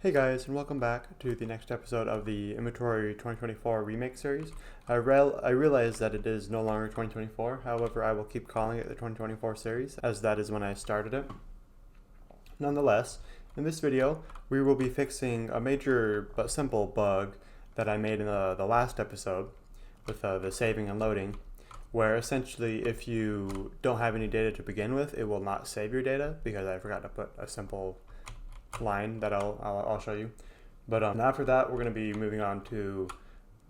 Hey guys, and welcome back to the next episode of the Inventory 2024 Remake series. I realize that it is no longer 2024, however I will keep calling it the 2024 series, as that is when I started it. Nonetheless, in this video, we will be fixing a major but simple bug that I made in the last episode with the saving and loading, where essentially if you don't have any data to begin with, it will not save your data because I forgot to put a simple line that I'll show you. But after that, we're going to be moving on to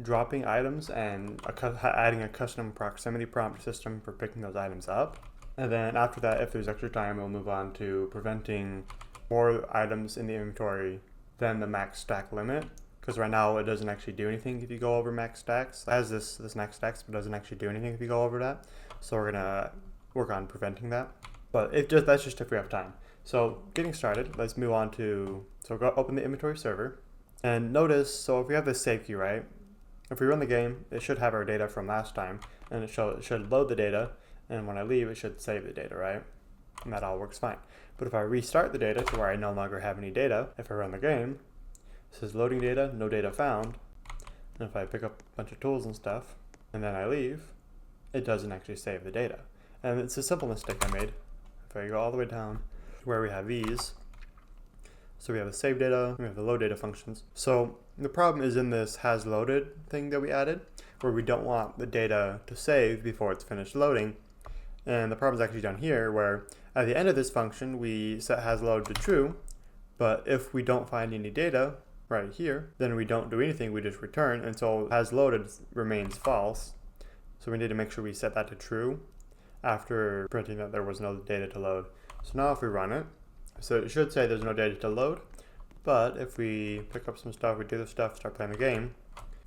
dropping items and adding a custom proximity prompt system for picking those items up. And then after that, if there's extra time, we'll move on to preventing more items in the inventory than the max stack limit. Because right now it doesn't actually do anything if you go over max stacks. It has this max stacks, but doesn't actually do anything if you go over that. So we're gonna work on preventing that. But that's just if we have time. So getting started, let's move on to, go open the inventory server and notice, so if we have this save key, right? If we run the game, it should have our data from last time and it should load the data, and when I leave, it should save the data, right? And that all works fine. But if I restart the data to where I no longer have any data, if I run the game, it says loading data, no data found. And if I pick up a bunch of tools and stuff and then I leave, it doesn't actually save the data. And it's a simple mistake I made. If I go all the way down where we have these, so we have the save data, we have the load data functions. So the problem is in this has loaded thing that we added, where we don't want the data to save before it's finished loading. And the problem is actually down here, where at the end of this function we set has loaded to true, but if we don't find any data right here, then we don't do anything, we just return, and so has loaded remains false. So we need to make sure we set that to true after printing that there was no data to load. So now if we run it, so it should say there's no data to load, but if we pick up some stuff, we do the stuff, start playing the game,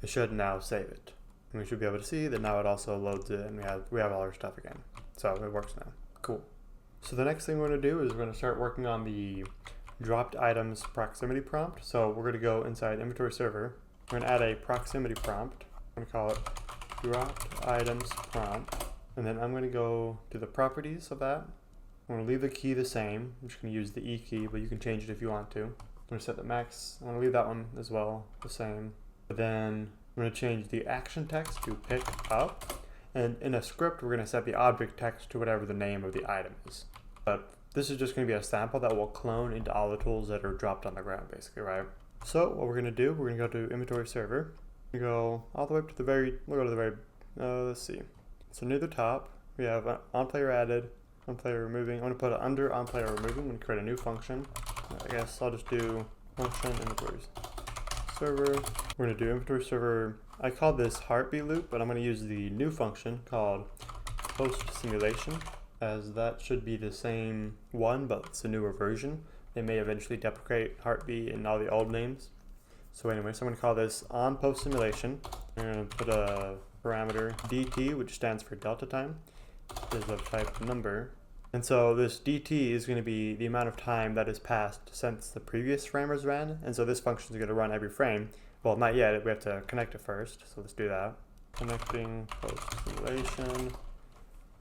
it should now save it. And we should be able to see that now it also loads it and we have all our stuff again. So it works now. Cool. So the next thing we're going to do is we're going to start working on the dropped items proximity prompt. So we're going to go inside inventory server. We're going to add a proximity prompt. I'm going to call it dropped items prompt. And then I'm going to go to the properties of that. I'm going to leave the key the same. I'm just going to use the E key, but you can change it if you want to. I'm going to set the max. I'm going to leave that one as well, the same. But then I'm going to change the action text to pick up. And in a script, we're going to set the object text to whatever the name of the item is. But this is just going to be a sample that will clone into all the tools that are dropped on the ground, basically, right? So what we're going to do, we're going to go to inventory server. We go all the way up to the very, we'll go to the very, let's see. So near the top, we have on player added, on player removing. I'm going to put it under on player removing. I'm going to create a new function. I guess I'll just do function inventory server. We're going to do inventory server. I called this heartbeat loop, but I'm going to use the new function called post simulation, as that should be the same one, but it's a newer version. They may eventually deprecate heartbeat and all the old names. So anyway, so I'm going to call this on post simulation. I'm going to put a parameter dt, which stands for delta time, is of type number. And so this dt is going to be the amount of time that has passed since the previous frame was ran. And so this function is going to run every frame. Well, not yet. We have to connect it first. So let's do that. Connecting post simulation.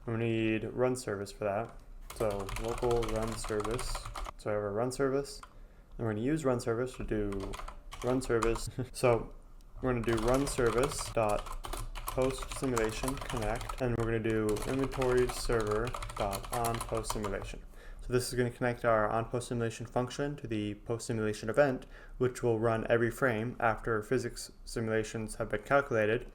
We need run service for that. So local run service. So I have a run service. And we're going to use run service to do run service. So we're going to do run service dot post simulation connect, and we're going to do inventory server dot on post simulation. So this is going to connect our on post simulation function to the post simulation event, which will run every frame after physics simulations have been calculated,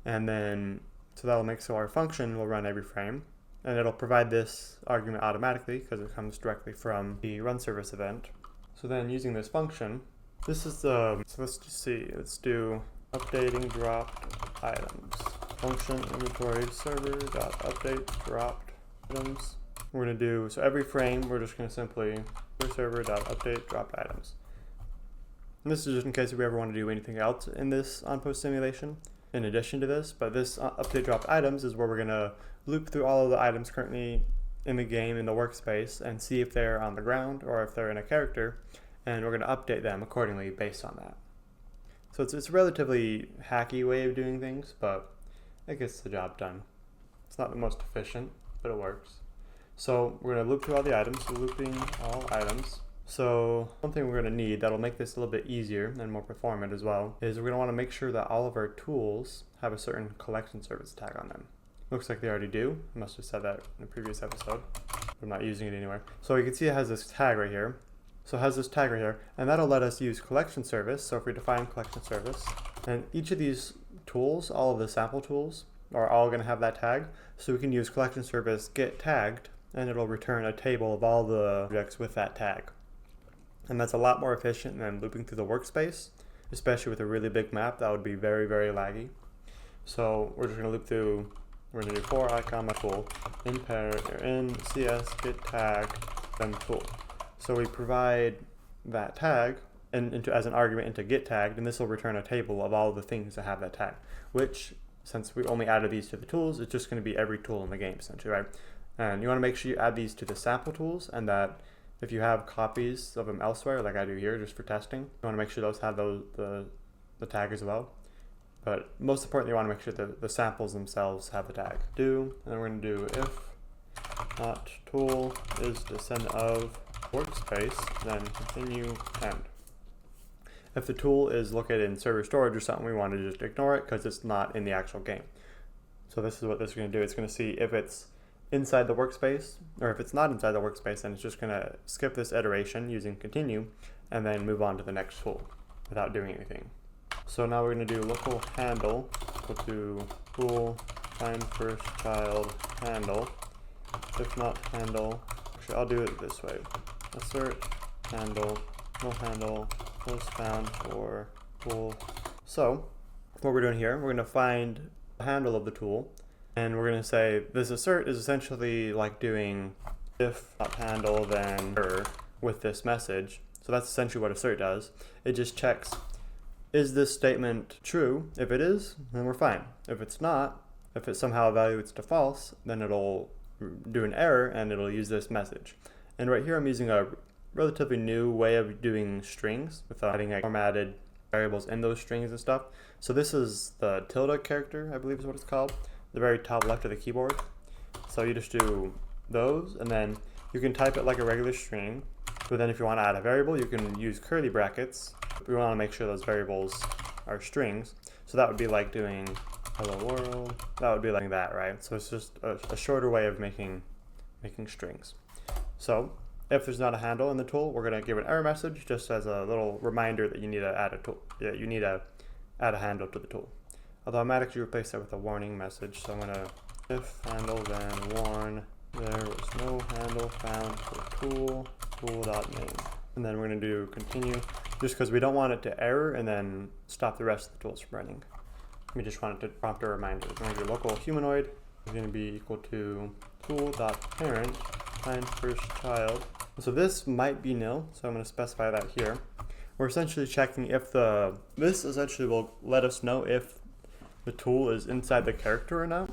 and then so that'll make so our function will run every frame, and it'll provide this argument automatically because it comes directly from the run service event. So then using this function, this is the, so let's just see, let's do updating dropped items. Function inventory server dot update dropped items. We're going to do, so every frame we're just going to simply server dot update dropped items. And this is just in case we ever want to do anything else in this on post simulation in addition to this, but this update dropped items is where we're going to loop through all of the items currently in the game in the workspace and see if they're on the ground or if they're in a character, and we're going to update them accordingly based on that. So it's a relatively hacky way of doing things, but it gets the job done. It's not the most efficient, but it works. So we're going to loop through all the items, so looping all items. So one thing we're going to need that'll make this a little bit easier and more performant as well is we're going to want to make sure that all of our tools have a certain collection service tag on them. Looks like they already do. I must have said that in a previous episode. I'm not using it anywhere. So you can see it has this tag right here. So it has this tag right here, and that'll let us use collection service. So if we define collection service, and each of these tools, all of the sample tools, are all going to have that tag. So we can use collection service get tagged, and it'll return a table of all the objects with that tag. And that's a lot more efficient than looping through the workspace, especially with a really big map. That would be very, very laggy. So we're just going to loop through. We're going to do for icon tool in cs get tag then tool. So we provide that tag as an argument into get tagged, and this will return a table of all the things that have that tag. Which, since we only added these to the tools, it's just going to be every tool in the game essentially, right? And you want to make sure you add these to the sample tools, and that if you have copies of them elsewhere, like I do here, just for testing, you want to make sure those have the tag as well. But most importantly, you want to make sure that the samples themselves have the tag. And then we're going to do if not tool is descendant of workspace, then continue end. If the tool is located in server storage or something, we want to just ignore it because it's not in the actual game. So this is what this is going to do. It's going to see if it's inside the workspace, or if it's not inside the workspace, then it's just going to skip this iteration using continue and then move on to the next tool without doing anything. So now we're going to do local handle equal to tool find first child handle. If not handle, actually I'll do it this way. Assert handle, no handle, post found for tool. So what we're doing here, we're going to find the handle of the tool, and we're going to say this assert is essentially like doing if not handle then error with this message. So that's essentially what assert does. It just checks, is this statement true? If it is, then we're fine. If it's not, if it somehow evaluates to false, then it'll do an error and it'll use this message. And right here I'm using a relatively new way of doing strings without adding formatted variables in those strings and stuff. So this is the tilde character, I believe is what it's called, the very top left of the keyboard. So you just do those, and then you can type it like a regular string, but then if you want to add a variable, you can use curly brackets. We want to make sure those variables are strings. So that would be like doing hello world. That would be like that, right? So it's just a shorter way of making strings. So if there's not a handle in the tool, we're going to give an error message just as a little reminder that you need to add a tool. Yeah, you need to add a handle to the tool. I'll automatically replace that with a warning message. So I'm going to if handle then warn there was no handle found for tool.name. And then we're going to do continue just because we don't want it to error and then stop the rest of the tools from running. We just want it to prompt a reminder. We're going to do local humanoid is going to be equal to tool.parent find first child. So this might be nil, so I'm going to specify that here. We're essentially checking if this essentially will let us know if the tool is inside the character or not,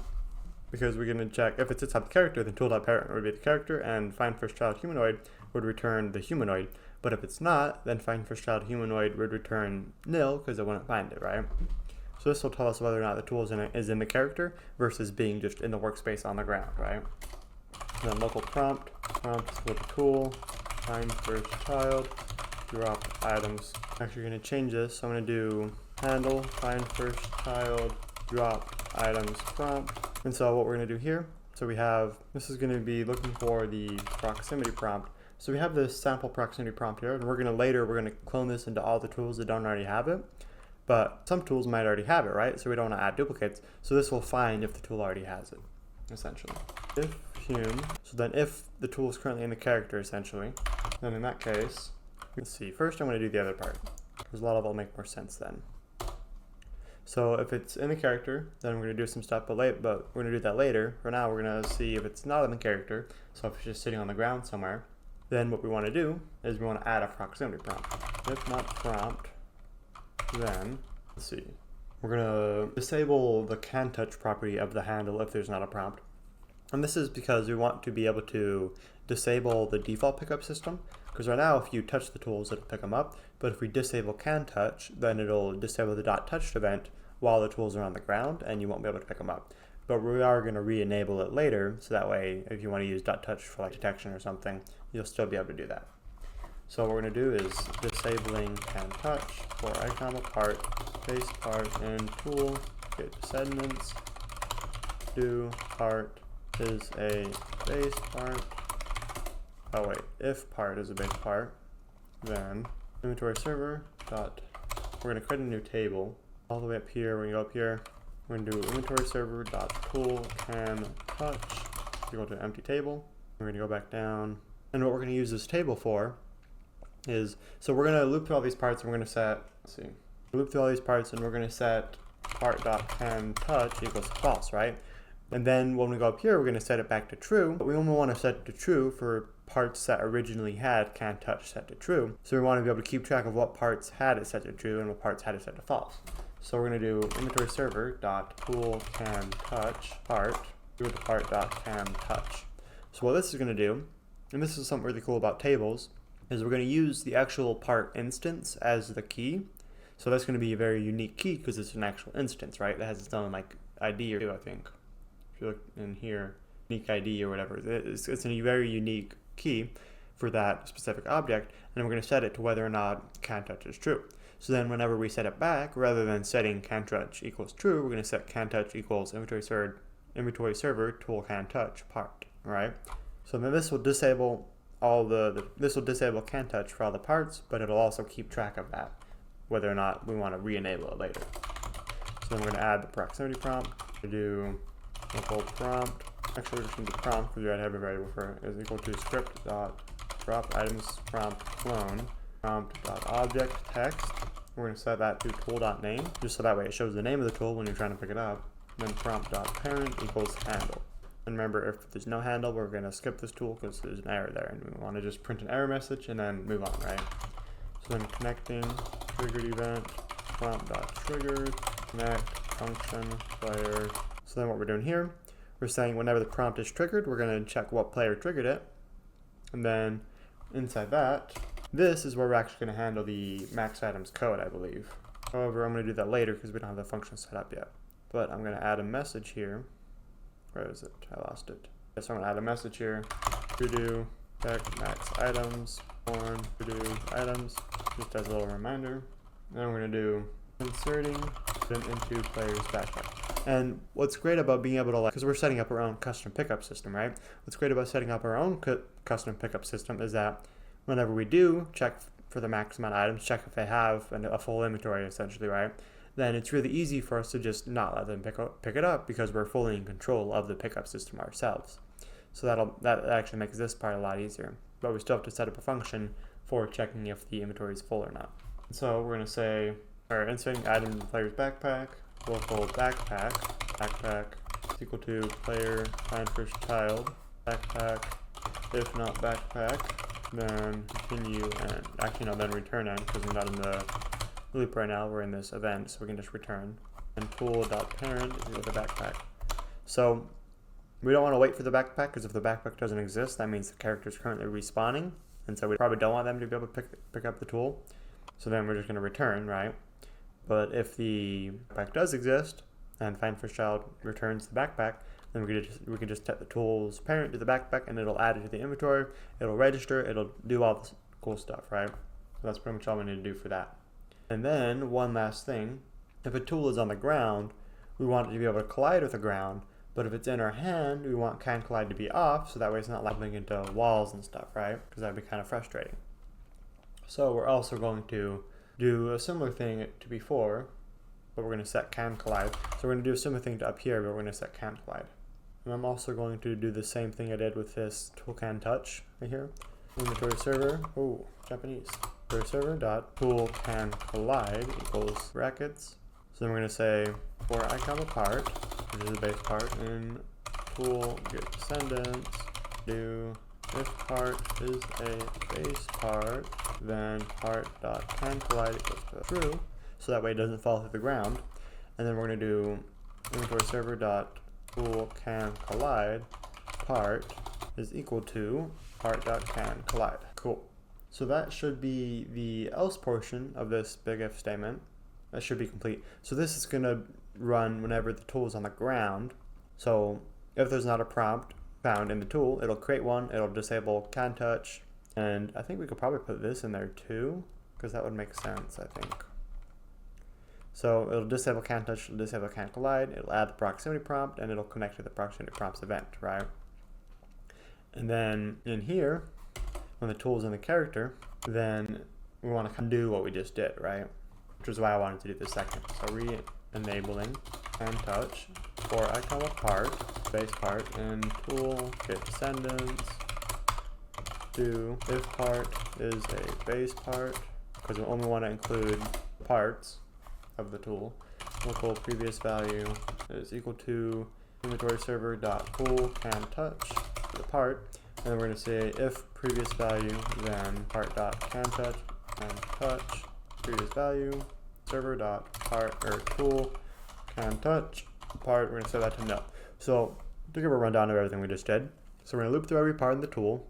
because we're going to check if it's inside the character, then tool.parent would be the character, and find first child humanoid would return the humanoid. But if it's not, then find first child humanoid would return nil because it wouldn't find it, right? So this will tell us whether or not the tool is in the character versus being just in the workspace on the ground, right? And then local prompt is equal to tool find first child drop items. Actually, going to change this. So I'm going to do handle find first child drop items prompt. And so what we're going to do here, so we have, this is going to be looking for the proximity prompt. So we have this sample proximity prompt here, and we're going to clone this into all the tools that don't already have it. But some tools might already have it, right? So we don't want to add duplicates. So this will find if the tool already has it, essentially. If hum, so then if the tool is currently in the character, essentially, then in that case, let's see. First, I'm going to do the other part, because a lot of it will make more sense then. So if it's in the character, then we're going to do some stuff, but we're going to do that later. For now, we're going to see if it's not in the character. So if it's just sitting on the ground somewhere, then what we want to do is we want to add a proximity prompt. If not prompt, then let's see. We're going to disable the can touch property of the handle if there's not a prompt. And this is because we want to be able to disable the default pickup system. Because right now, if you touch the tools, it'll pick them up. But if we disable can touch, then it'll disable the .touched event while the tools are on the ground, and you won't be able to pick them up. But we are going to re-enable it later, so that way, if you want to use .touch for like detection or something, you'll still be able to do that. So what we're going to do is disabling can touch for icon part, base part, and tool get descendants. Do part is a base part. Oh wait, if part is a base part, then inventory server dot. We're going to create a new table. All the way up here, we're going to go up here. We're going to do inventory server dot tool can touch equal to empty table. We're going to go back down, and what we're going to use this table for is, so we're going to loop through all these parts, and we're going to set, loop through all these parts, and we're going to set part.canTouch equals false, right? And then when we go up here, we're going to set it back to true, but we only want to set it to true for parts that originally had canTouch set to true. So we want to be able to keep track of what parts had it set to true and what parts had it set to false. So we're going to do inventory server dot tool can touch part equal to part dot can touch. So what this is going to do, and this is something really cool about tables, is we're going to use the actual part instance as the key. So that's going to be a very unique key because it's an actual instance, right? That has its own like ID or two, I think. If you look in here, unique ID or whatever, it's a very unique key for that specific object, and we're going to set it to whether or not canTouch is true. So then whenever we set it back, rather than setting canTouch equals true, we're going to set canTouch equals inventory server tool canTouch part, right? So then this will disable this will disable canTouch for all the parts, but it'll also keep track of that, whether or not we want to re-enable it later. So then we're going to add the proximity prompt. We do local prompt. Actually, we're just going to do prompt because we already have a variable for it, is equal to script dot drop items prompt clone prompt dot object text. We're going to set that to tool.name, just so that way it shows the name of the tool when you're trying to pick it up. And then prompt dot parent equals handle. And remember, if there's no handle, we're going to skip this tool because there's an error there, and we want to just print an error message and then move on, right? So then connecting triggered event prompt.triggered connect function player. So then what we're doing here, we're saying whenever the prompt is triggered, we're going to check what player triggered it, and then inside that, this is where we're actually going to handle the max items code, I believe. However, I'm going to do that later because we don't have the function set up yet. But I'm going to add a message here. Where is it? I lost it. So I'm going to add a message here. Redo check max items on redo items, just as a little reminder. Then we're going to do inserting them into player's backpack. And what's great about being able to, because we're setting up our own custom pickup system, right? What's great about setting up our own custom pickup system is that whenever we do check for the max amount of items, check if they have a full inventory essentially, right? Then it's really easy for us to just not let them pick it up because we're fully in control of the pickup system ourselves. So that actually makes this part a lot easier. But we still have to set up a function for checking if the inventory is full or not. So we're going to say, or inserting item in the player's backpack, local backpack is equal to player find first child backpack. If not backpack, then continue and actually no, then return end because we're not in the loop right now, we're in this event, so we can just return. And tool.parent is equal to backpack. So we don't want to wait for the backpack because if the backpack doesn't exist, that means the character is currently respawning, and so we probably don't want them to be able to pick up the tool. So then we're just going to return, right? But if the backpack does exist and find first child returns the backpack, then we can just set the tool's parent to the backpack and it'll add it to the inventory, it'll register, it'll do all this cool stuff, right? So that's pretty much all we need to do for that. And then one last thing, if a tool is on the ground, we want it to be able to collide with the ground, but if it's in our hand, we want can collide to be off, so that way it's not bumping into walls and stuff, right? Because that would be kind of frustrating. So we're also going to do a similar thing to before, but we're going to set can collide. So we're going to do a similar thing to up here, but we're going to set can collide. And I'm also going to do the same thing I did with this tool can touch right here. Inventory server, Japanese. Inventory server dot tool can collide equals brackets. So then we're going to say for icon part, which is the base part, and tool get descendants, do if part is a base part, then part dot can collide equals to true, so that way it doesn't fall through the ground. And then we're going to do inventory server dot tool can collide part is equal to part dot can collide. Cool. So that should be the else portion of this big if statement. That should be complete. So this is going to run whenever the tool is on the ground. So if there's not a prompt found in the tool, it'll create one, it'll disable can touch, And I think we could probably put this in there too, because that would make sense, I think. So it'll disable can't touch, it'll disable can't collide, it'll add the proximity prompt, and it'll connect to the proximity prompts event, right? And then in here, when the tool's in the character, then we want to undo what we just did, right? Which is why I wanted to do this second. So re-enabling and touch for icon part, base part, and tool get descendants. Do if part is a base part, because we only want to include parts of the tool. Local previous value is equal to inventory server dot tool can touch the part, and then we're going to say if previous value then part dot can touch and touch previous value server dot part or tool can touch part. We're going to set that to no. So to give a rundown of everything we just did, so we're going to loop through every part in the tool,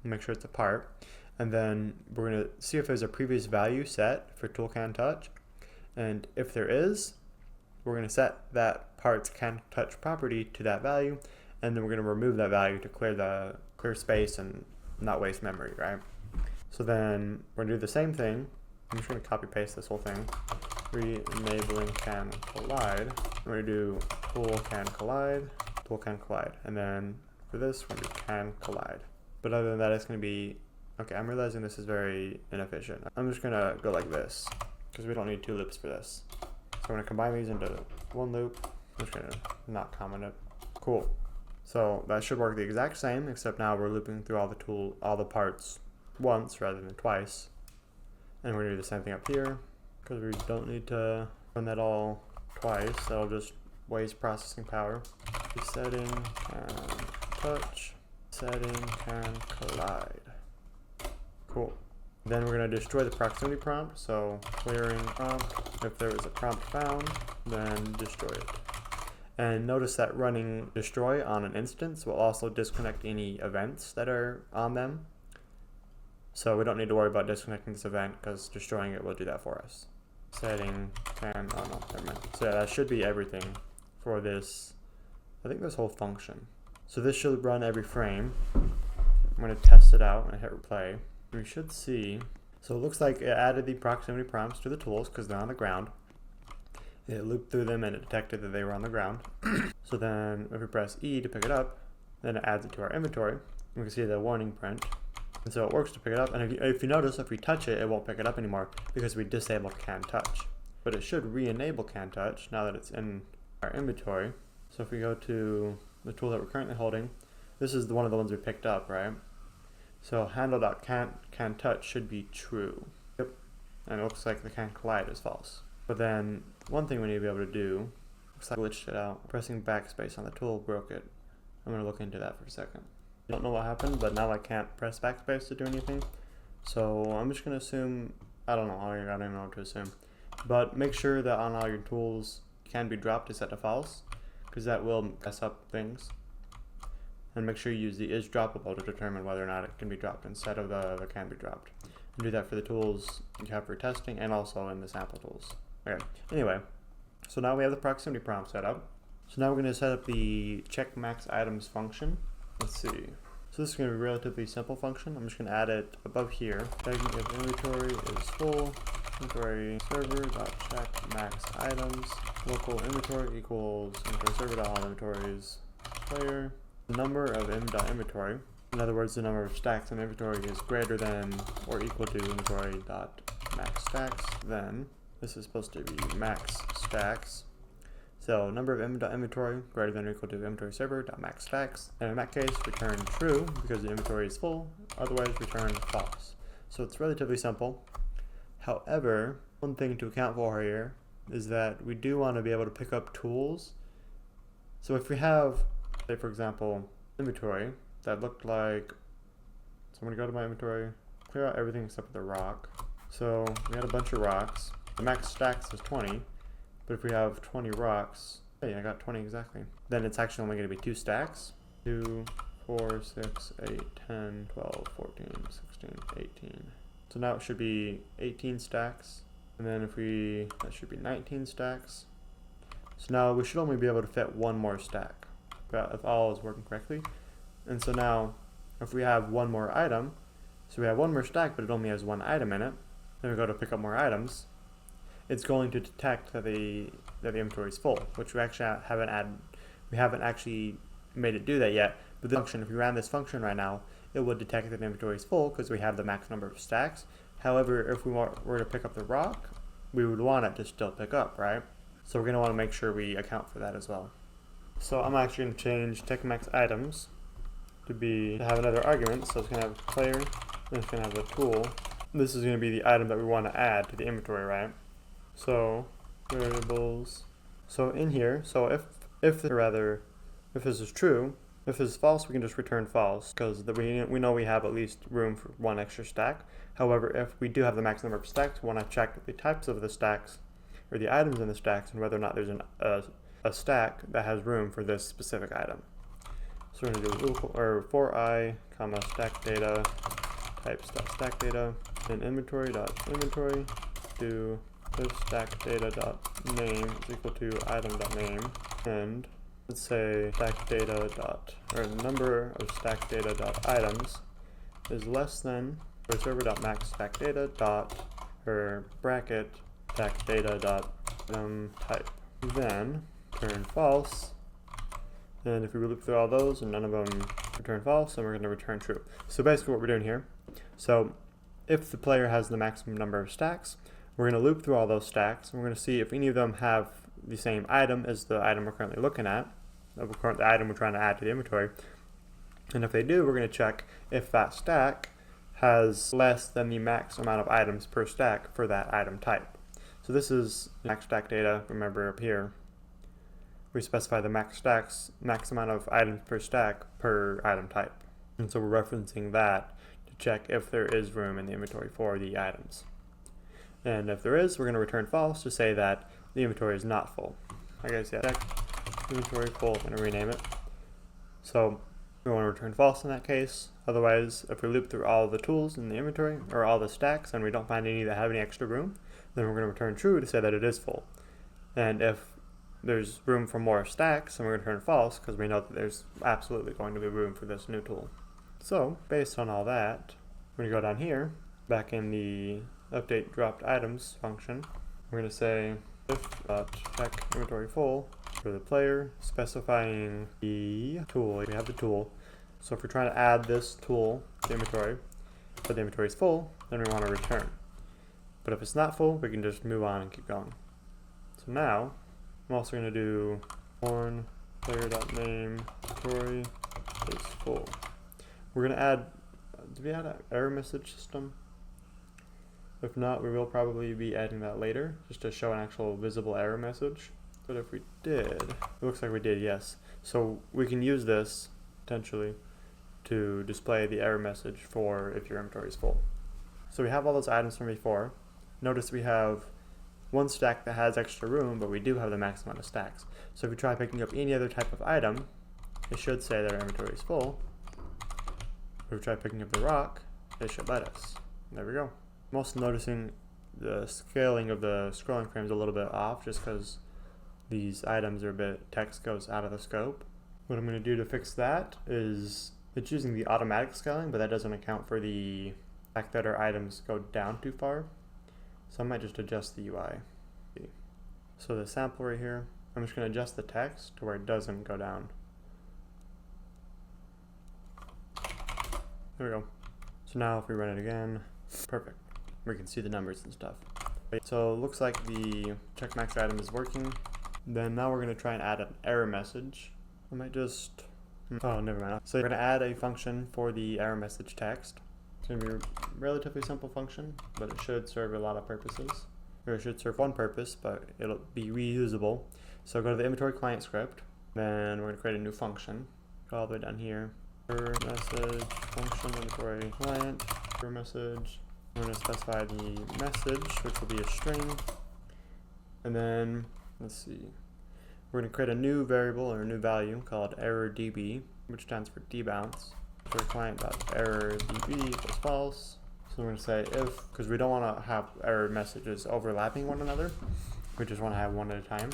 make sure it's a part, and then we're going to see if there's a previous value set for tool can touch, and if there is, we're going to set that part's can touch property to that value, and then we're going to remove that value to clear space and not waste memory, right? So then we're going to do the same thing. I'm just going to copy paste this whole thing. Re-enabling can collide. We're going to do tool can collide, and then for this we're going to do can collide. But other than that, it's going to be, okay, I'm realizing this is very inefficient. I'm just going to go like this, because we don't need two loops for this. So I'm going to combine these into one loop. I'm just going to not comment it. Cool. So that should work the exact same, except now we're looping through all the parts once rather than twice. And we're going to do the same thing up here, because we don't need to run that all twice. That'll just waste processing power. Setting can touch, setting can collide. Cool. Then we're going to destroy the proximity prompt, so clearing prompt. If there is a prompt found, then destroy it. And notice that running destroy on an instance will also disconnect any events that are on them. So we don't need to worry about disconnecting this event, because destroying it will do that for us. Setting can, oh no, never mind. So yeah, that should be everything for this, I think this whole function. So this should run every frame. I'm going to test it out and hit play. We should see, so it looks like it added the proximity prompts to the tools because they're on the ground. It looped through them and it detected that they were on the ground. So then if we press E to pick it up, then it adds it to our inventory. We can see the warning print. And so it works to pick it up. And if you notice, if we touch it, it won't pick it up anymore because we disabled can touch. But it should re-enable can touch now that it's in our inventory. So if we go to the tool that we're currently holding, this is one of the ones we picked up, right? So handle.can touch should be true. Yep. And it looks like the can collide is false. But then one thing we need to be able to do, looks like I glitched it out. Pressing backspace on the tool broke it. I'm going to look into that for a second. I don't know what happened, but now I can't press backspace to do anything. So I'm just going to assume, I don't know, I don't even know what to assume. But make sure that on all your tools can be dropped is set to false, because that will mess up things. And make sure you use the is droppable to determine whether or not it can be dropped instead of the can be dropped. And do that for the tools you have for testing and also in the sample tools. Okay, anyway, so now we have the proximity prompt set up. So now we're going to set up the check max items function. Let's see. So this is going to be a relatively simple function. I'm just going to add it above here. Tagging if inventory is full, inventory server dot check max items, local inventory equals inventory server dot all inventories player. The number of inventory, in other words, the number of stacks in inventory is greater than or equal to inventory dot max stacks. Then this is supposed to be max stacks. So number of inventory greater than or equal to inventory server dot max stacks. And in that case, return true because the inventory is full. Otherwise, return false. So it's relatively simple. However, one thing to account for here is that we do want to be able to pick up tools. So if we have, say for example, inventory that looked like, so I'm going to go to my inventory, clear out everything except for the rock. So we had a bunch of rocks. The max stacks is 20, but if we have 20 rocks, hey, I got 20 exactly. Then it's actually only going to be 2 stacks. 2, 4, 6, 8, 10, 12, 14, 16, 18. So now it should be 18 stacks. And then that should be 19 stacks. So now we should only be able to fit one more stack, if all is working correctly. And so now, if we have one more item, So we have one more stack, but it only has one item in it. Then we go to pick up more items. It's going to detect that the inventory is full, which we actually haven't actually made it do that yet. But the function, if we ran this function right now, it would detect that the inventory is full because we have the max number of stacks. However, if we were to pick up the rock, we would want it to still pick up, right? So we're going to want to make sure we account for that as well. So I'm actually going to change TechMax items to have another argument. So it's going to have player, and it's going to have the tool. This is going to be the item that we want to add to the inventory, right? So variables. So in here, so if this is true, if this is false, we can just return false because we know we have at least room for one extra stack. However, if we do have the max number of stacks, we want to check the types of the stacks or the items in the stacks and whether or not there's a stack that has room for this specific item. So we're going to do for I, comma stack data types dot stack data, and inventory do this stack data dot name is equal to item dot name, and let's say stack data dot or number of stack data dot items is less than or server dot max stack data dot or bracket stack data dot item type. Then return false. And if we loop through all those and none of them return false, then we're going to return true. So basically what we're doing here, so if the player has the maximum number of stacks, we're going to loop through all those stacks, and we're going to see if any of them have the same item as the item we're currently looking at, the item we're trying to add to the inventory. And if they do, we're going to check if that stack has less than the max amount of items per stack for that item type. So this is max stack data, remember up here. We specify the max amount of items per stack per item type. And so we're referencing that to check if there is room in the inventory for the items. And if there is, we're going to return false to say that the inventory is not full. I guess, yeah, check inventory full, I'm going to rename it. So we want to return false in that case. Otherwise, if we loop through all the tools in the inventory or all the stacks and we don't find any that have any extra room, then we're going to return true to say that it is full. And if there's room for more stacks, and we're going to return false because we know that there's absolutely going to be room for this new tool. So based on all that, we're going to go down here, back in the update dropped items function. We're going to say if check inventory full for the player, specifying the tool. We have the tool. So if we're trying to add this tool to the inventory, but the inventory is full, then we want to return. But if it's not full, we can just move on and keep going. So now I'm also going to do on player.name inventory is full. We're going to add, did we add an error message system? If not, we will probably be adding that later, just to show an actual visible error message. But if we did, it looks like we did, yes. So we can use this, potentially, to display the error message for if your inventory is full. So we have all those items from before. Notice we have one stack that has extra room, but we do have the max amount of stacks. So if we try picking up any other type of item, it should say that our inventory is full. If we try picking up the rock, it should let us. There we go. I'm also noticing the scaling of the scrolling frame is a little bit off just because these items are text goes out of the scope. What I'm going to do to fix that is it's using the automatic scaling, but that doesn't account for the fact that our items go down too far. So I might just adjust the UI. So the sample right here, I'm just going to adjust the text to where it doesn't go down. There we go. So now if we run it again, perfect. We can see the numbers and stuff. So it looks like the check max item is working. Then now we're going to try and add an error message. I might just, oh, never mind. So we're going to add a function for the error message text. It's going to be a relatively simple function, but it should serve a lot of purposes. Or it should serve one purpose, but it'll be reusable. So go to the inventory client script, then we're going to create a new function. Go all the way down here. Error message function inventory client, error message. We're going to specify the message, which will be a string. And then, let's see. We're going to create a new variable or a new value called error_db, which stands for debounce. For client.error_db equals false. So we're going to say if, because we don't want to have error messages overlapping one another. We just want to have one at a time.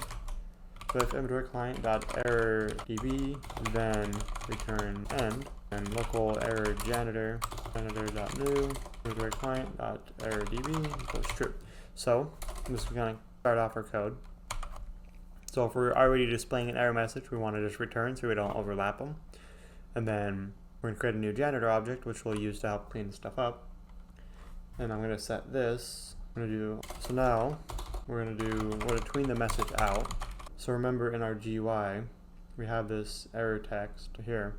So if inventory client.error_db, then return end, and local error janitor janitor.new inventory client.errordb equals true. So I'm just going to start off our code. So if we're already displaying an error message, we want to just return so we don't overlap them. And then we're going to create a new janitor object, which we'll use to help clean stuff up. And I'm going to set this. So now we're going to tween the message out. So remember in our GUI, we have this error text here,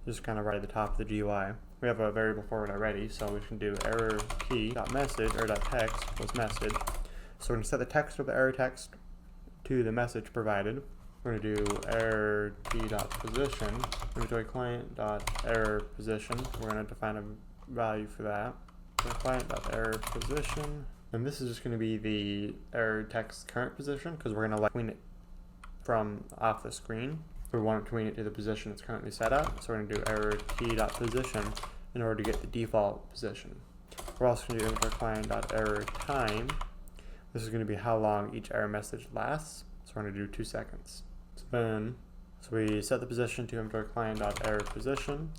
just kind of right at the top of the GUI. We have a variable for it already, so we can do error key.message or .text was message. So we're going to set the text of the error text to the message provided. We're going to do error key.position, inventory client.error position. We're going to define a value for that. Client.error position. And this is just going to be the error text current position because we're going to tween it from off the screen. We want to tween it to the position it's currently set at. So we're going to do error key.position in order to get the default position. We're also going to do inventory client.error time. This is going to be how long each error message lasts. So we're going to do 2 seconds. So we set the position to inventory client.error position.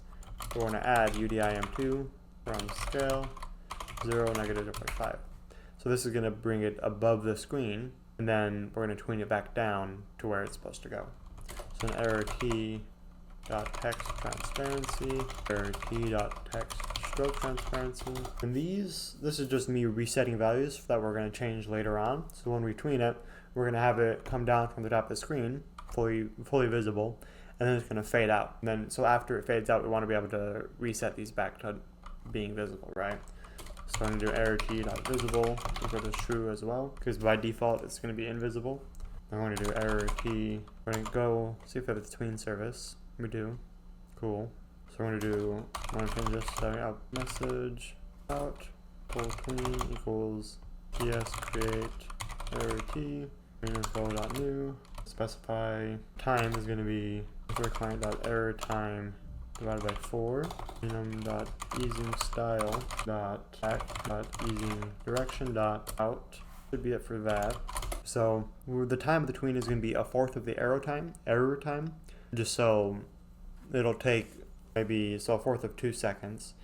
We're going to add UDIM2 from scale 0, -0.5. So this is going to bring it above the screen, and then we're going to tween it back down to where it's supposed to go. So an error key.text transparency, error key.text stroke transparency. And this is just me resetting values that we're going to change later on. So when we tween it, we're going to have it come down from the top of the screen, fully visible, and then it's going to fade out. And then so after it fades out, we want to be able to reset these back to being visible, right? So I'm going to do error key.visible equal to true as well, because by default it's going to be invisible. I'm going to do error key. We're going to go see if we have the tween service. We do. Cool. So we're going to just setting out message out tween equals ps create error key info.new. Specify time is going to be client.error time divided by 4, enum.easingstyle.act.easingdirection.out should be it for that. So the time of the tween is going to be 1/4 of the error time, just so it'll take maybe, so 1/4 of 2 seconds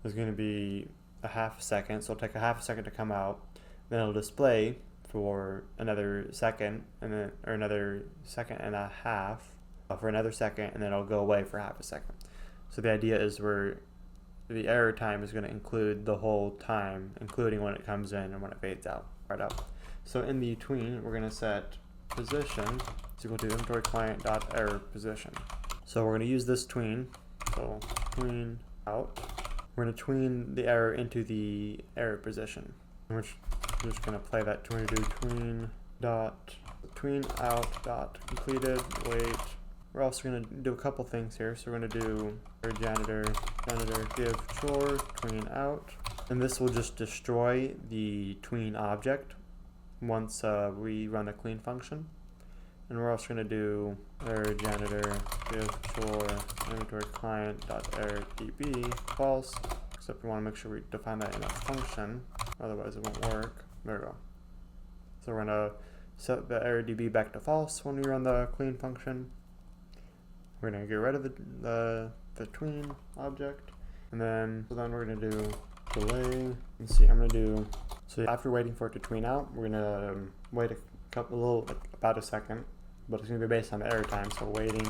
is going to be a 1/2 second, so it'll take a 1/2 second to come out, then it'll display for another second, and then, or another 1.5 seconds for another second, and then it'll go away for 1/2 second. So the idea is the error time is going to include the whole time, including when it comes in and when it fades out, right out. So in the tween, we're going to set position is equal to inventory client.error position. So we're going to use this tween. So tween out. We're going to tween the error into the error position. We're just going to play that. We're going to do tween out dot completed wait. We're also going to do a couple things here. So we're going to do janitor give chore tween out, and this will just destroy the tween object once we run the clean function. And we're also going to do janitor give chore inventory client dot error db false, except we want to make sure we define that in a function, otherwise it won't work. There we go. So we're going to set the error db back to false when we run the clean function. We're going to get rid of the tween object, and then we're going to do delay. Let's see, I'm going to do, so after waiting for it to tween out, we're going to wait about a second, but it's going to be based on the error time. So waiting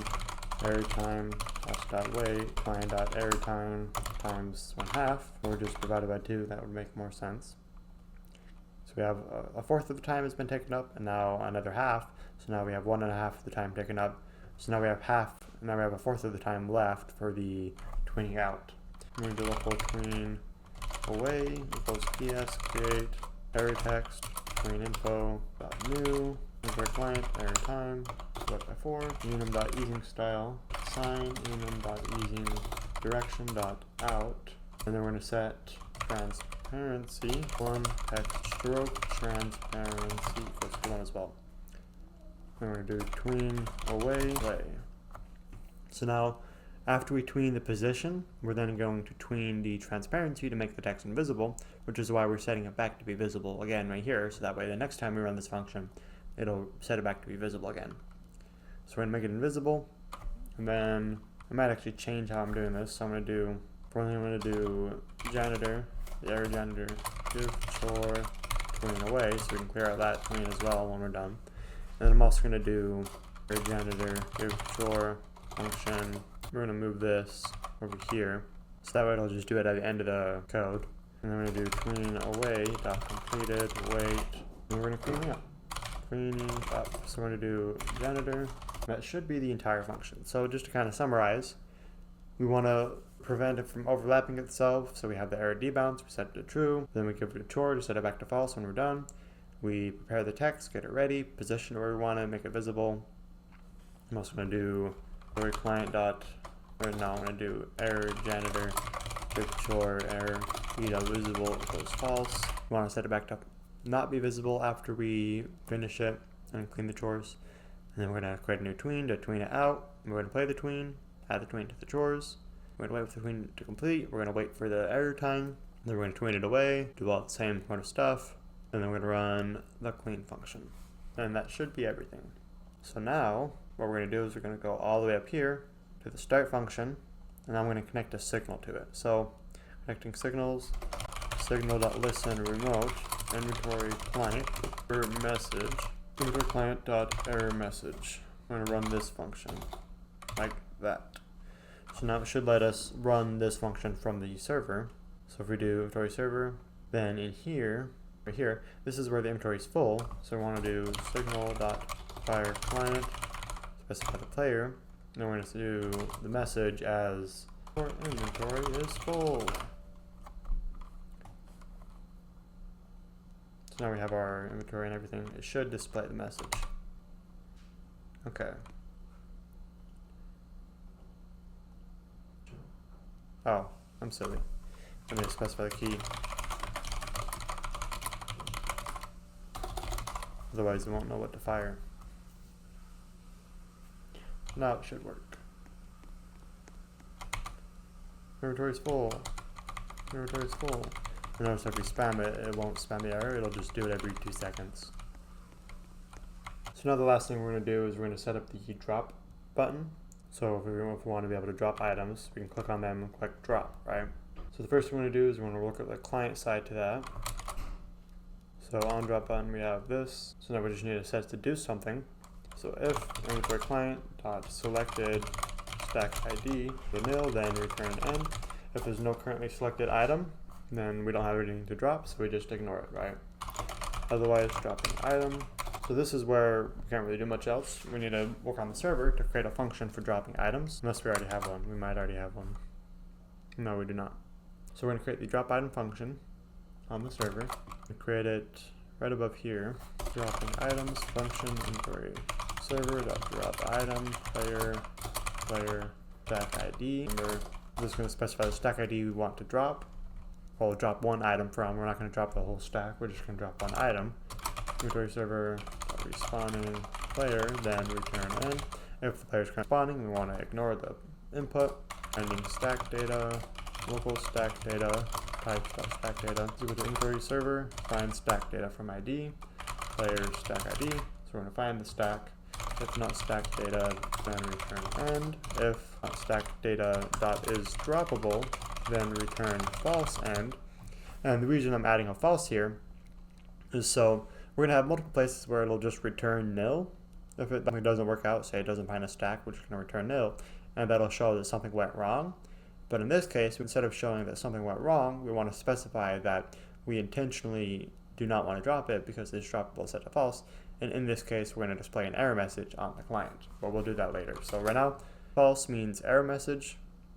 error time /wait client.error time times 1/2, or just divided by 2. That would make more sense. So we have 1/4 of the time has been taken up, and now another 1/2. So now we have 1.5 of the time taken up. So now we have 1/2, and now we have 1/4 of the time left for the tweening out. We're going to do local tween away equals ps create error text tween info dot new inventory client error time divided by 4 enum.easingstyle sign enum.easingdirection.out, and then we're going to set transparency text stroke transparency equals to 1 as well. We're going to do tween away. So now, after we tween the position, we're then going to tween the transparency to make the text invisible, which is why we're setting it back to be visible again right here, so that way the next time we run this function, it'll set it back to be visible again. So we're going to make it invisible, and then I might actually change how I'm doing this. So I'm going to do janitor, the error janitor, give chore tween away, so we can clear out that tween as well when we're done. And then I'm also going to do error janitor, give chore function. We're going to move this over here, so that way it'll just do it at the end of the code. And then we're going to do tween away dot completed wait, and we're going to clean up. Cleaning up. So we're going to do janitor. That should be the entire function. So just to kind of summarize, we want to prevent it from overlapping itself. So we have the error debounce, we set it to true. Then we give it a chore to set it back to false when we're done. We prepare the text, get it ready, position it where we want it, make it visible. I'm also going to do query client dot, or now I'm going to do error janitor, give chore error visible equals false. We want to set it back to not be visible after we finish it and clean the chores. And then we're going to create a new tween to tween it out. We're going to play the tween, add the tween to the chores. We're going to wait for the tween to complete. We're going to wait for the error time. Then we're going to tween it away, do all the same kind of stuff. And then we're going to run the clean function. And that should be everything. So now what we're going to do is we're going to go all the way up here to the start function. And I'm going to connect a signal to it. So connecting signals, signal.listen remote, inventory client, error message, inventory client dot error message. I'm going to run this function like that. So now it should let us run this function from the server. So if we do inventory server, then in here, right here, this is where the inventory is full. So we want to do signal dot fire client, specify the player, and we're going to do the message as our inventory is full. So now we have our inventory and everything. It should display the message. Okay. Oh, I'm silly. Let me specify the key. Otherwise, it won't know what to fire. Now it should work. Inventory's full. Inventory's full. And notice if we spam it, it won't spam the error. It'll just do it every 2 seconds. So now the last thing we're going to do is we're going to set up the drop button. So if we want to be able to drop items, we can click on them and click drop, right? So the first thing we're going to do is we're going to look at the client side to that. So on drop button we have this. So now we just need to set it to do something. So if inventory client dot selected stack ID the nil, then return end. If there's no currently selected item, then we don't have anything to drop, so we just ignore it, right? Otherwise, dropping item. So this is where we can't really do much else. We need to work on the server to create a function for dropping items, unless we already have one. We might already have one. No, we do not. So we're going to create the drop item function on the server. We create it right above here. Dropping items function inventory server.drop item player stack ID. Remember, this is going to specify the stack ID we want to drop. We'll drop one item from. We're not going to drop the whole stack. We're just going to drop one item. Inventory server respawning player, then return end. If the player is respawning, we want to ignore the input. Finding stack data, local stack data, type.stack data. So go to inventory server, find stack data from ID, player stack ID. So we're going to find the stack. If not stack data, then return end. If not stack data dot is droppable, then return false end. And the reason I'm adding a false here is so we're going to have multiple places where it'll just return nil. If it doesn't work out, say it doesn't find a stack, which is going to return nil, and that'll show that something went wrong. But in this case, instead of showing that something went wrong, we want to specify that we intentionally do not want to drop it because it's droppable set to false. And in this case, we're going to display an error message on the client, but we'll do that later. So right now, false means error message,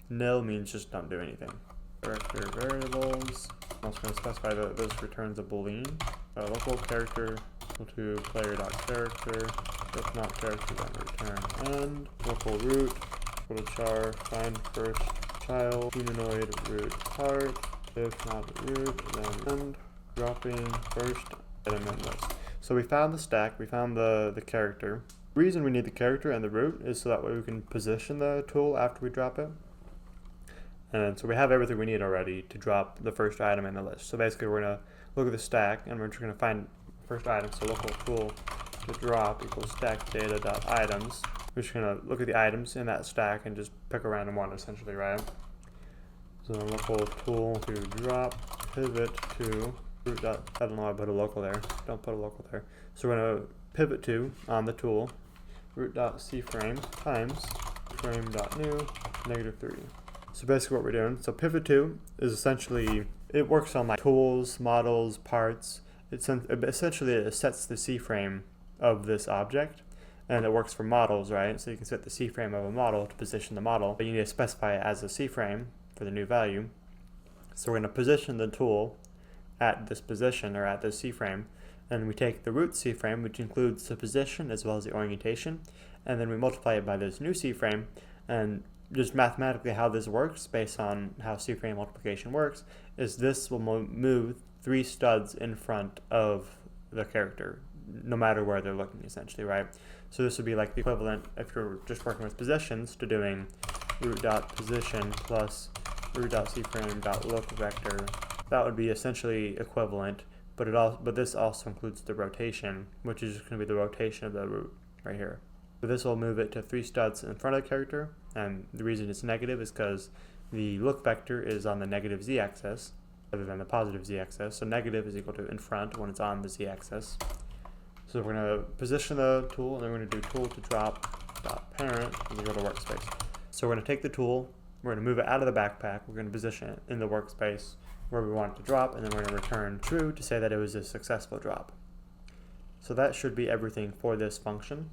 nil means just don't do anything. Character variables, I'm also going to specify that this returns a boolean. Local character equal to player.character, if not character, then return end. Local root equal to char, find first child, humanoid root part, if not root, then end. Dropping first item in list. So we found the stack, we found the character. The reason we need the character and the root is so that way we can position the tool after we drop it. And so we have everything we need already to drop the first item in the list. So basically we're going to look at the stack and we're just going to find first item. So local tool to drop equals stack data.items. We're just going to look at the items in that stack and just pick a random one essentially, right? So local tool to drop pivot to root dot, I don't know why I put a local there. Don't put a local there. So we're going to pivot to on the tool root.cframe times frame.new -3. So basically what we're doing, so pivot to is essentially, it works on like tools, models, parts. It essentially sets the C-frame of this object, and it works for models, right? So you can set the C-frame of a model to position the model, but you need to specify it as a C-frame for the new value. So we're going to position the tool at this position or at this C-frame, and we take the root C-frame, which includes the position as well as the orientation, and then we multiply it by this new C-frame. And just mathematically how this works based on how C-frame multiplication works is this will move 3 studs in front of the character no matter where they're looking, essentially, right? So this would be like the equivalent, if you're just working with positions, to doing root.position plus root.cframe.look vector. That would be essentially equivalent, but this also includes the rotation, which is just going to be the rotation of the root right here. So this will move it to 3 studs in front of the character, and the reason it's negative is because the look vector is on the negative z-axis rather than the positive z-axis. So negative is equal to in front when it's on the z-axis. So we're going to position the tool, and then we're going to do tool to drop dot parent, and we go to workspace. So we're going to take the tool, we're going to move it out of the backpack, we're going to position it in the workspace where we want it to drop, and then we're going to return true to say that it was a successful drop. So that should be everything for this function.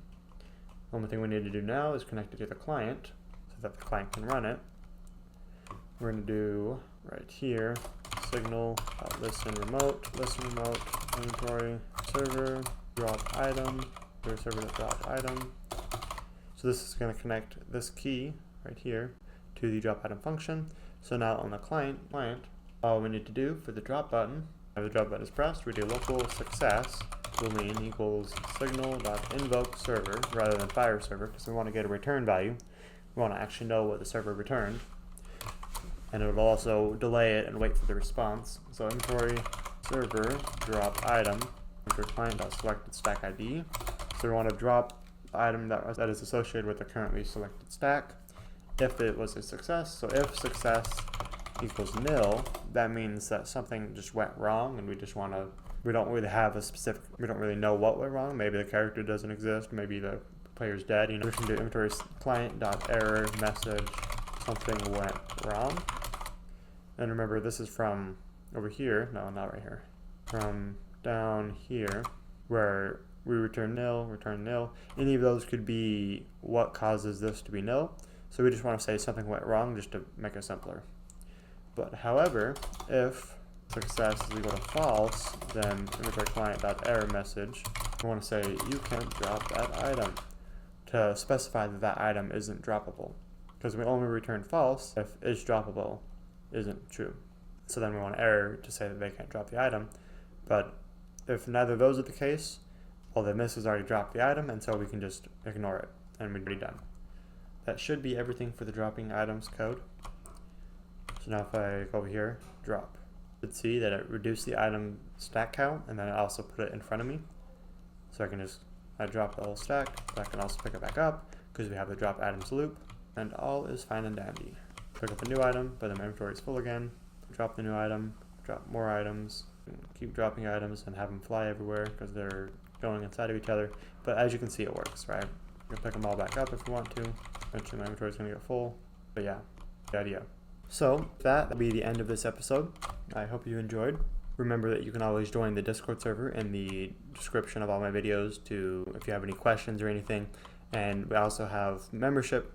The only thing we need to do now is connect it to the client so that the client can run it. We're going to do right here signal.listen remote, inventory server drop item, server.drop item. So this is going to connect this key right here to the drop item function. So now on the client, all we need to do for the drop button, after the drop button is pressed, we do local success boolean equals signal.invoke server rather than fire server, because we want to get a return value. We want to actually know what the server returned, and it will also delay it and wait for the response. So inventory server drop item client.selected stack ID. So we want to drop the item that is associated with the currently selected stack if it was a success. So if success equals nil, that means that something just went wrong, and we don't really have a specific, we don't really know what went wrong. Maybe the character doesn't exist, maybe the player's dead. We can do inventory client.error message something went wrong. And remember, this is from over here, no, not right here, from down here where we return nil. Any of those could be what causes this to be nil. So we just want to say something went wrong just to make it simpler. But however, if success is equal to false, then inventory client.error message, we want to say you can't drop that item to specify that that item isn't droppable, because we only return false if is droppable isn't true. So then we want error to say that they can't drop the item. But if neither of those are the case, well, then this has already dropped the item, and so we can just ignore it, and we're already done. That should be everything for the dropping items code. So now if I go over here, drop, you should see that it reduced the item stack count, and then I also put it in front of me. So I drop the whole stack, but I can also pick it back up because we have the drop items loop, and all is fine and dandy. Pick up a new item, but then my inventory is full again. Drop the new item, drop more items, keep dropping items and have them fly everywhere because they're going inside of each other. But as you can see, it works, right? You can pick them all back up if you want to. Eventually my inventory is going to get full. But yeah, the idea. So that will be the end of this episode. I hope you enjoyed. Remember that you can always join the Discord server in the description of all my videos if you have any questions or anything. And we also have membership.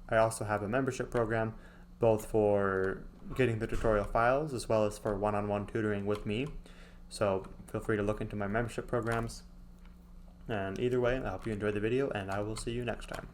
I also have a membership program, both for getting the tutorial files as well as for one-on-one tutoring with me. So feel free to look into my membership programs. And either way, I hope you enjoyed the video, and I will see you next time.